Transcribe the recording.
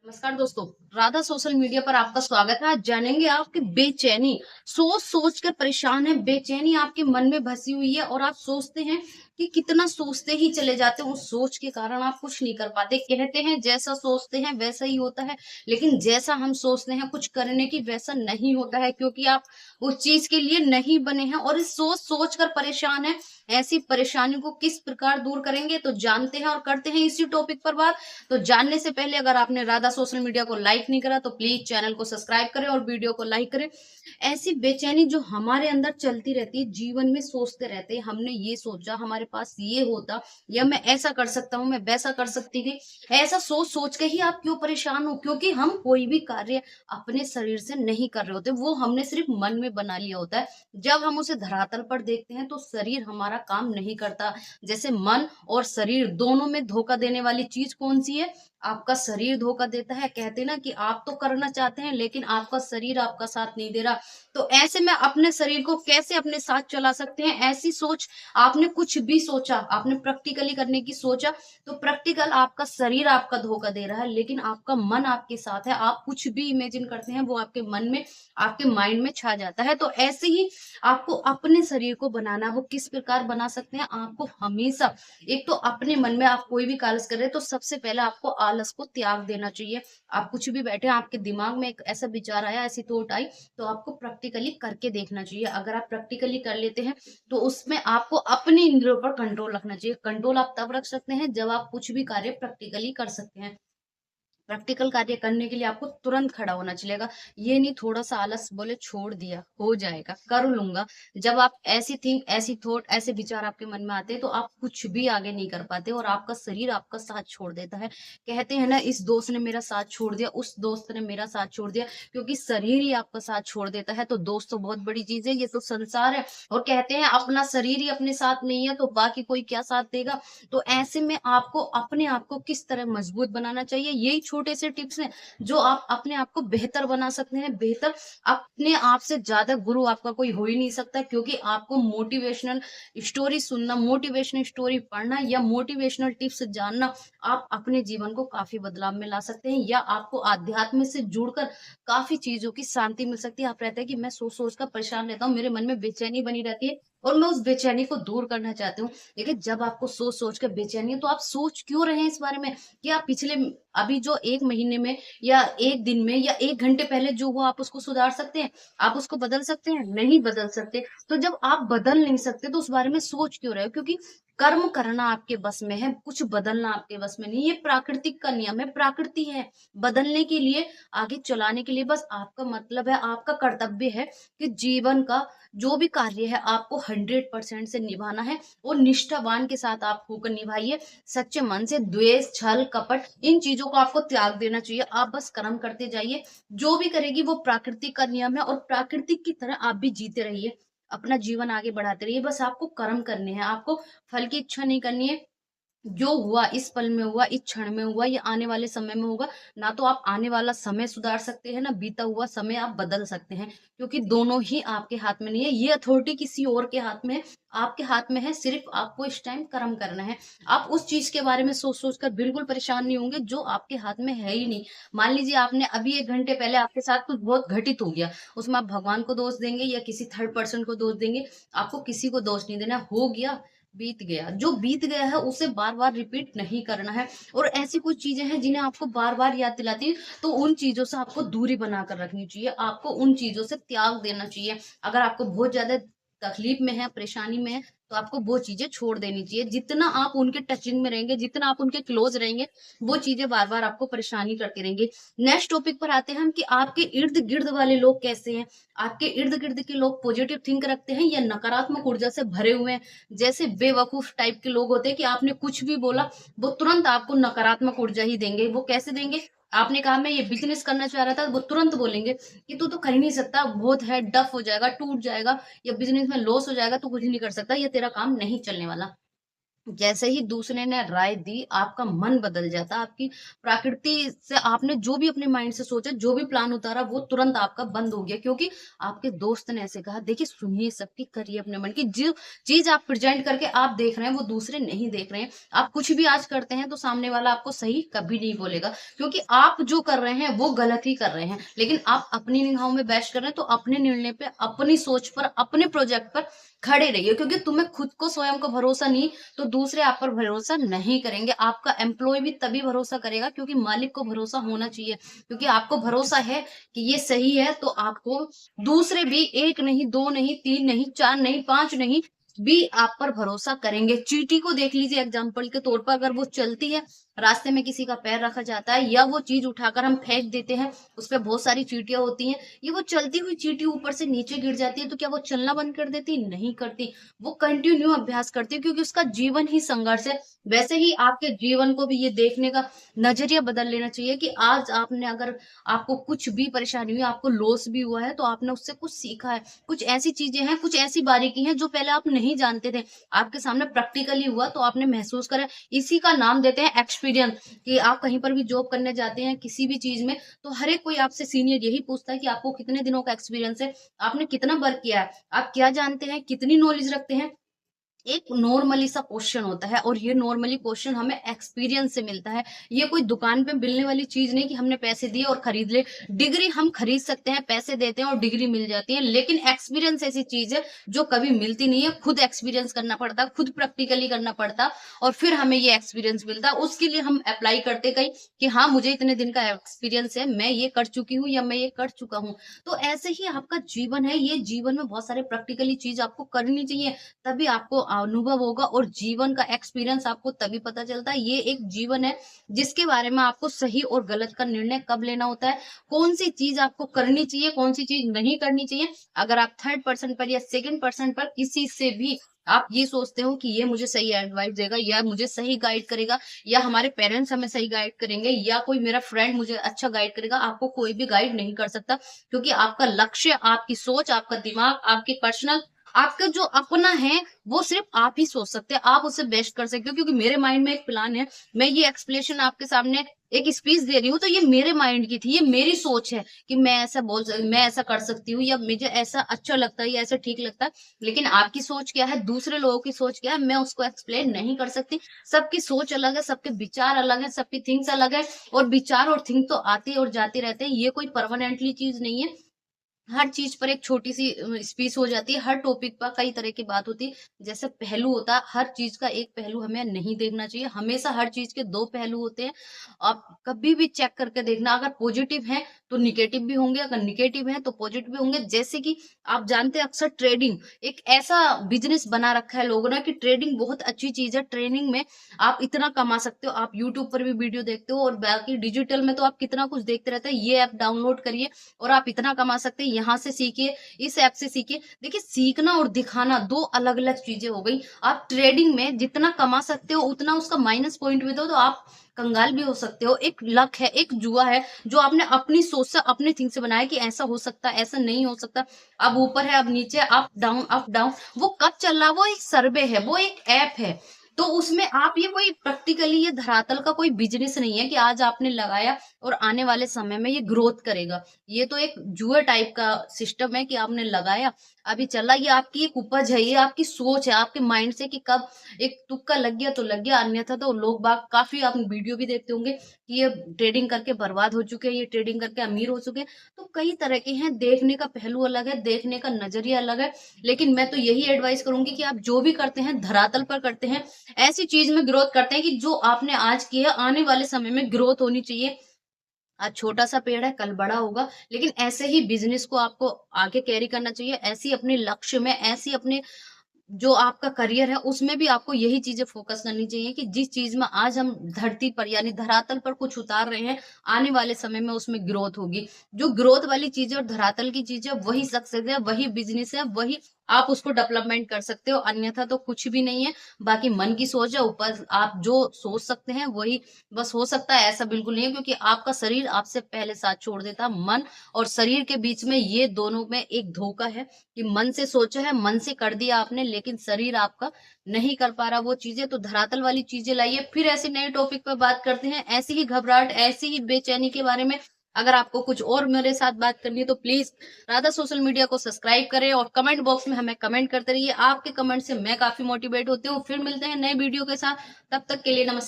नमस्कार दोस्तों। Radha social media पर आपका स्वागत है। आज जानेंगे आपकी बेचैनी। सोच सोच कर परेशान है, बेचैनी आपके मन में बसी हुई है और आप सोचते हैं कि कितना सोचते ही चले जाते हैं। उस सोच के कारण आप कुछ नहीं कर पाते। कहते हैं जैसा सोचते हैं वैसा ही होता है, लेकिन जैसा हम सोचते हैं कुछ करने की वैसा नहीं होता है, क्योंकि आप उस चीज के लिए नहीं बने हैं और इस सोच सोच कर परेशान है। ऐसी परेशानी को किस प्रकार दूर करेंगे, तो जानते हैं और करते हैं इसी टॉपिक पर बात। तो जानने से पहले अगर आपने राधा सोशल मीडिया को लाइक नहीं करा तो प्लीज चैनल को सब्सक्राइब करें और वीडियो को लाइक करें। ऐसी बेचैनी जो हमारे अंदर चलती रहती है, जीवन में सोचते रहते हैं, हमने ये सोचा, हमारे पास ये होता, या मैं ऐसा कर सकता हूँ, मैं वैसा कर सकती थी। ऐसा सोच सोच के ही आप क्यों परेशान हो? क्योंकि हम कोई भी कार्य अपने शरीर से नहीं कर रहे होते, वो हमने सिर्फ मन में बना लिया होता है। जब हम उसे धरातल पर देखते हैं तो शरीर हमारा काम नहीं करता। जैसे मन और शरीर दोनों में धोखा देने वाली चीज कौन सी है? आपका शरीर धोखा देता है। कहते हैं ना कि आप तो करना चाहते हैं लेकिन आपका शरीर आपका साथ नहीं दे रहा। तो ऐसे में अपने शरीर को कैसे अपने साथ चला सकते हैं? ऐसी सोच, आपने कुछ भी सोचा, आपने प्रैक्टिकली करने की सोचा, तो प्रैक्टिकल आपका शरीर आपका धोखा दे रहा है, लेकिन आपका मन आपके साथ है। आप कुछ भी इमेजिन करते हैं वो आपके मन में, आपके माइंड में छा जाता है। तो ऐसे ही आपको अपने शरीर को बनाना, वो किस प्रकार बना सकते हैं? आपको हमेशा, एक तो अपने मन में आप कोई भी कालस कर रहे हैं तो सबसे पहले आपको आलस को त्याग देना चाहिए। आप कुछ भी बैठे हैं, आपके दिमाग में एक ऐसा विचार आया, ऐसी थॉट आई, तो आपको प्रैक्टिकली करके देखना चाहिए। अगर आप प्रैक्टिकली कर लेते हैं तो उसमें आपको अपने इंद्रियों पर कंट्रोल रखना चाहिए। कंट्रोल आप तब रख सकते हैं जब आप कुछ भी कार्य प्रैक्टिकली कर सकते हैं। प्रैक्टिकल कार्य करने के लिए आपको तुरंत खड़ा होना चलेगा। ये नहीं थोड़ा सा आलस बोले छोड़ दिया, हो जाएगा, कर लूंगा। जब आप ऐसी थिंक, ऐसी थॉट, ऐसे विचार आपके मन में आते हैं तो आप कुछ भी आगे नहीं कर पाते और आपका शरीर आपका साथ छोड़ देता है। कहते हैं ना, इस दोस्त ने मेरा साथ छोड़ दिया, उस दोस्त ने मेरा साथ छोड़ दिया। क्योंकि शरीर ही आपका साथ छोड़ देता है तो दोस्त तो बहुत बड़ी चीज है, ये तो संसार है। और कहते हैं अपना शरीर ही अपने साथ नहीं है तो बाकी कोई क्या साथ देगा? तो ऐसे में आपको अपने आप को किस तरह मजबूत बनाना चाहिए, यही छोटे से टिप्स हैं जो आप अपने आप को बेहतर बना सकते हैं। बेहतर, अपने आप से ज्यादा गुरु आपका कोई हो ही नहीं सकता, क्योंकि आपको मोटिवेशनल स्टोरी सुनना, मोटिवेशनल स्टोरी पढ़ना या मोटिवेशनल टिप्स जानना, आप अपने जीवन को काफी बदलाव में ला सकते हैं। या आपको आध्यात्म से जुड़कर काफी चीजों की शांति मिल सकती है। आप रहते हैं कि मैं सोच सोच कर परेशान रहता हूँ, मेरे मन में बेचैनी बनी रहती है और मैं उस बेचैनी को दूर करना चाहती हूँ। देखिए, जब आपको सोच सोच कर बेचैनी है तो आप सोच क्यों रहे हैं इस बारे में कि आप पिछले, अभी जो 1 महीने में या 1 दिन में या 1 घंटे पहले जो हुआ आप उसको सुधार सकते हैं? आप उसको बदल सकते हैं? नहीं बदल सकते। तो जब आप बदल नहीं सकते तो उस बारे में सोच क्यों रहे हो? क्योंकि कर्म करना आपके बस में है, कुछ बदलना आपके बस में नहीं। ये प्राकृतिक का नियम है, प्रकृति है। बदलने के लिए, आगे चलाने के लिए बस आपका मतलब है, आपका कर्तव्य है कि जीवन का जो भी कार्य है आपको 100% से निभाना है और निष्ठावान के साथ आप होकर निभाइए। सच्चे मन से द्वेष, छल, कपट, इन चीजों को आपको त्याग देना चाहिए। आप बस कर्म करते जाइए। जो भी करेगी वो प्राकृतिक का नियम है और प्राकृतिक की तरह आप भी जीते रहिए। अपना जीवन आगे बढ़ाते रहिए। बस आपको कर्म करने हैं, आपको फल की इच्छा नहीं करनी है। जो हुआ इस पल में हुआ, इस क्षण में हुआ, ये आने वाले समय में होगा। ना तो आप आने वाला समय सुधार सकते हैं, ना बीता हुआ समय आप बदल सकते हैं, क्योंकि दोनों ही आपके हाथ में नहीं है। ये अथॉरिटी किसी और के हाथ में है, आपके हाथ में है। सिर्फ आपको इस टाइम कर्म करना है। आप उस चीज के बारे में सोच सोच कर बिल्कुल परेशान नहीं होंगे जो आपके हाथ में है ही नहीं। मान लीजिए आपने अभी 1 घंटे पहले आपके साथ कुछ बहुत घटित हो गया, उसमें आप भगवान को दोष देंगे या किसी थर्ड पर्सन को दोष देंगे? आपको किसी को दोष नहीं देना। हो गया, बीत गया। जो बीत गया है उसे बार-बार रिपीट नहीं करना है। और ऐसी कुछ चीज़ें हैं जिन्हें आपको बार-बार याद दिलाती है, तो उन चीज़ों से आपको दूरी बनाकर रखनी चाहिए। आपको उन चीज़ों से त्याग देना चाहिए। अगर आपको बहुत ज़्यादा तकलीफ में है, परेशानी में है, तो आपको वो चीज़ें छोड़ देनी चाहिए। जितना आप उनके टचिंग में रहेंगे, जितना आप उनके क्लोज़ रहेंगे, वो चीज़ें बार-बार आपको परेशानी करती रहेंगी। नेक्स्ट टॉपिक पर आते हैं हम कि आपके इर्द-गिर्द वाले लोग कैसे हैं? आपके इर्द-गिर्द के लोग पॉजिटिव थिंक रखते हैं या नकारात्मक ऊर्जा से भरे हुए हैं? जैसे बेवकूफ टाइप के लोग होते हैं कि आपने कुछ भी बोला, वो तुरंत आपको नकारात्मक ऊर्जा ही देंगे। वो कैसे देंगे? आपने कहा मैं ये बिज़नेस करना चाह रहा था, वो तुरंत बोलेंगे कि तू तो कर ही नहीं सकता, बहुत है, डफ हो जाएगा, टूट जाएगा या बिज़नेस में लॉस हो जाएगा, तू कुछ नहीं कर सकता, ये तेरा काम नहीं चलने वाला। जैसे ही दूसरे ने राय दी, आपका मन बदल जाता है, आपकी प्रकृति से आपने जो भी अपने माइंड से सोचा, जो भी प्लान उतारा, वो तुरंत आपका बंद हो गया, क्योंकि आपके दोस्त ने ऐसे कहा। देखिए, सुनिए सबकी, करिए अपने मन की। जो चीज़ आप प्रेज़ेंट करके आप देख रहे हैं, वो दूसरे नहीं देख रहे हैं। आप कुछ भी आज करते हैं, तो सामने वाला आपको सही कभी नहीं बोलेगा, क्योंकि आप जो कर रहे हैं, वो गलत ही कर रहे हैं। लेकिन आप अपनी निगाहों में बेस्ट कर रहे हैं, तो अपने निर्णय पे, अपनी सोच पर, अपने प्रोजेक्ट पर खड़े रहिए, क्योंकि तुम्हें खुद को, स्वयं को भरोसा नहीं, तो दूसरे आप पर भरोसा नहीं करेंगे। आपका एम्प्लॉय भी तभी भरोसा करेगा, क्योंकि मालिक को भरोसा होना चाहिए, क्योंकि आपको भरोसा है कि ये सही है, तो आपको दूसरे भी 1 नहीं, 2 नहीं, 3 नहीं, 4 नहीं, 5 नहीं भी आप पर भरोसा करेंगे। चींटी को देख लीजिए एग्जाम्पल के तौर पर, अगर वो चलती है, रास्ते में किसी का पैर रखा जाता है, या वो चीज उठाकर हम फेंक देते हैं, उसपे बहुत सारी चींटियां होती हैं, ये वो चलती हुई चींटी ऊपर से नीचे गिर जाती है, तो क्या वो चलना बंद कर देती? नहीं करती। वो कंटिन्यू अभ्यास करती है, क्योंकि उसका जीवन ही संघर्ष है। वैसे ही आपके जीवन को भी ये देखने का नजरिया बदल लेना चाहिए कि आज आपने, अगर आपको कुछ भी परेशानी हुई, आपको लॉस भी हुआ है, तो आपने उससे कुछ सीखा है। कुछ ऐसी चीजें हैं, कुछ ऐसी बारीकी हैं, जो पहले आप नहीं जानते थे, आपके सामने प्रैक्टिकली हुआ, तो आपने महसूस करा। इसी का नाम देते हैं एक्सपीरियंस। कि आप कहीं पर भी जॉब करने जाते हैं, किसी भी चीज में, तो हर एक कोई आपसे सीनियर यही पूछता है कि आपको कितने दिनों का एक्सपीरियंस है, आपने कितना वर्क किया है, आप क्या जानते हैं, कितनी नॉलेज रखते हैं। एक नॉर्मली सा क्वेश्चन होता है, और ये नॉर्मली क्वेश्चन हमें एक्सपीरियंस से मिलता है। ये कोई दुकान पे मिलने वाली चीज नहीं कि हमने पैसे दिए और खरीद ले। डिग्री हम खरीद सकते हैं, पैसे देते हैं और डिग्री मिल जाती है, लेकिन एक्सपीरियंस ऐसी चीज है जो कभी मिलती नहीं है। खुद एक्सपीरियंस करना पड़ता, खुद प्रैक्टिकली करना पड़ता, और फिर हमें ये एक्सपीरियंस मिलता। उसके लिए हम अप्लाई करते कहीं कि हाँ, मुझे इतने दिन का एक्सपीरियंस है, मैं ये कर चुकी हूँ या मैं ये कर चुका हूँ। तो ऐसे ही आपका जीवन है, ये जीवन में बहुत सारे प्रैक्टिकली चीज आपको करनी चाहिए, तभी आपको अनुभव होगा, और जीवन का एक्सपीरियंस आपको तभी पता चलता है। ये एक जीवन है, जिसके बारे में आपको सही और गलत का निर्णय कब लेना होता है, कौन सी चीज आपको करनी चाहिए, कौन सी चीज नहीं करनी चाहिए। अगर आप थर्ड पर्सन पर या सेकंड पर्सन पर किसी से भी आप ये सोचते हो कि ये मुझे सही एडवाइस देगा, या मुझे सही गाइड करेगा, या हमारे पेरेंट्स हमें सही गाइड करेंगे, या कोई मेरा फ्रेंड मुझे अच्छा गाइड करेगा, आपको कोई भी गाइड नहीं कर सकता, क्योंकि आपका लक्ष्य, आपकी सोच, आपका दिमाग, आपकी पर्सनल, आपका जो अपना है, वो सिर्फ आप ही सोच सकते हैं, आप उसे बेस्ट कर सकते हो। क्योंकि मेरे माइंड में एक प्लान है, मैं ये एक्सप्लेनेशन आपके सामने एक स्पीच दे रही हूँ, तो ये मेरे माइंड की थी, ये मेरी सोच है कि मैं ऐसा कर सकती हूँ, या मुझे ऐसा अच्छा लगता है, या ऐसा ठीक लगता है। लेकिन आपकी सोच क्या है, दूसरे लोगों की सोच क्या है, मैं उसको एक्सप्लेन नहीं कर सकती। सबकी सोच अलग है, सबके विचार अलग है, सबकी थिंग्स अलग है, और विचार और थिंक तो आते और जाते रहते हैं, ये कोई परमानेंटली चीज नहीं है। हर चीज पर एक छोटी सी स्पीच हो जाती है, हर टॉपिक पर कई तरह की बात होती है। जैसे पहलू होता है, हर चीज का एक पहलू हमें नहीं देखना चाहिए, हमेशा हर चीज के 2 पहलू होते हैं। आप कभी भी चेक करके देखना, अगर पॉजिटिव है तो निगेटिव भी होंगे, अगर निगेटिव है तो पॉजिटिव भी होंगे। जैसे कि आप जानते हैं, अक्सर ट्रेडिंग एक ऐसा बिजनेस बना रखा है लोगों ने कि ट्रेडिंग बहुत अच्छी चीज है। ट्रेनिंग में आप इतना कमा सकते हो, आप यूट्यूब पर भी वीडियो देखते हो, और बाकी डिजिटल में तो आप कितना कुछ देखते रहते हैं। ये ऐप डाउनलोड करिए और आप इतना कमा सकते हैं, यहाँ से सीखिए, इस ऐप से सीखिए। देखिए, सीखना और दिखाना 2 अलग-अलग चीजें हो गई। आप ट्रेडिंग में जितना कमा सकते हो, उतना उसका माइनस पॉइंट भी दो, तो आप कंगाल भी हो सकते हो। एक लक है, एक जुआ है, जो आपने अपनी सोच से, अपने थिंक से बनाया कि ऐसा हो सकता है, ऐसा नहीं हो सकता। अब ऊपर है, अब नीचे, अप डाउन, अप डाउन। वो कब चल रहा है? वो एक सर्वे है, वो एक ऐप है। तो उसमें आप, ये कोई प्रैक्टिकली ये धरातल का कोई बिज़नेस नहीं है कि आज आपने लगाया और आने वाले समय में ये ग्रोथ करेगा। ये तो एक जुए टाइप का सिस्टम है कि आपने लगाया, अभी चला, ये आपकी एक उपज है, ये आपकी सोच है, आपके माइंड से कि कब एक तुक्का लग गया तो लग गया, अन्यथा तो लोग बाग काफ़ी, आप वीडियो भी देखते होंगे कि ये ट्रेडिंग करके बर्बाद हो चुके हैं, ये ट्रेडिंग करके अमीर हो चुके हैं। तो कई तरह के हैं, देखने का पहलू अलग है, देखने का नज़रिया अलग है। लेकिन मैं तो यही एडवाइस करूँगी कि आप जो भी करते हैं, धरातल पर करते हैं, ऐसी चीज़ में ग्रोथ करते हैं कि जो आपने आज की है, आने वाले समय में ग्रोथ होनी चाहिए। आज छोटा-सा पेड़ है, कल बड़ा होगा, लेकिन ऐसे ही बिज़नेस को आपको आगे कैरी करना चाहिए। ऐसी अपने लक्ष्य में, ऐसी अपने जो आपका करियर है, उसमें भी आपको यही चीज़ें फ़ोकस करनी चाहिए कि जिस चीज़ में आज हम धरती पर, यानी धरातल पर कुछ उतार रहे हैं, आने वाले समय में उसमें ग्रोथ होगी। जो ग्रोथ वाली चीज़ है और धरातल की चीज़ है, वही सक्सेस है, वही बिज़नेस है, वही आप उसको डेवलपमेंट कर सकते हो, अन्यथा तो कुछ भी नहीं है। बाकी मन की सोच है, ऊपर आप जो सोच सकते हैं वही बस हो सकता है, ऐसा बिल्कुल नहीं है, क्योंकि आपका शरीर आपसे पहले साथ छोड़ देता है। मन और शरीर के बीच में ये दोनों में एक धोखा है कि मन से सोचा है, मन से कर दिया आपने, लेकिन शरीर आपका नहीं कर पा रहा वो चीज़ें। तो धरातल वाली चीज़ें लाइए, फिर ऐसे नए टॉपिक पे बात करते हैं। ऐसी ही घबराहट, ऐसी ही बेचैनी के बारे में अगर आपको कुछ और मेरे साथ बात करनी है तो प्लीज़ राधा सोशल मीडिया को सब्सक्राइब करें और कमेंट बॉक्स में हमें कमेंट करते रहिए। आपके कमेंट से मैं काफ़ी मोटिवेट होती हूँ। फिर मिलते हैं नए वीडियो के साथ, तब तक के लिए नमस्कार।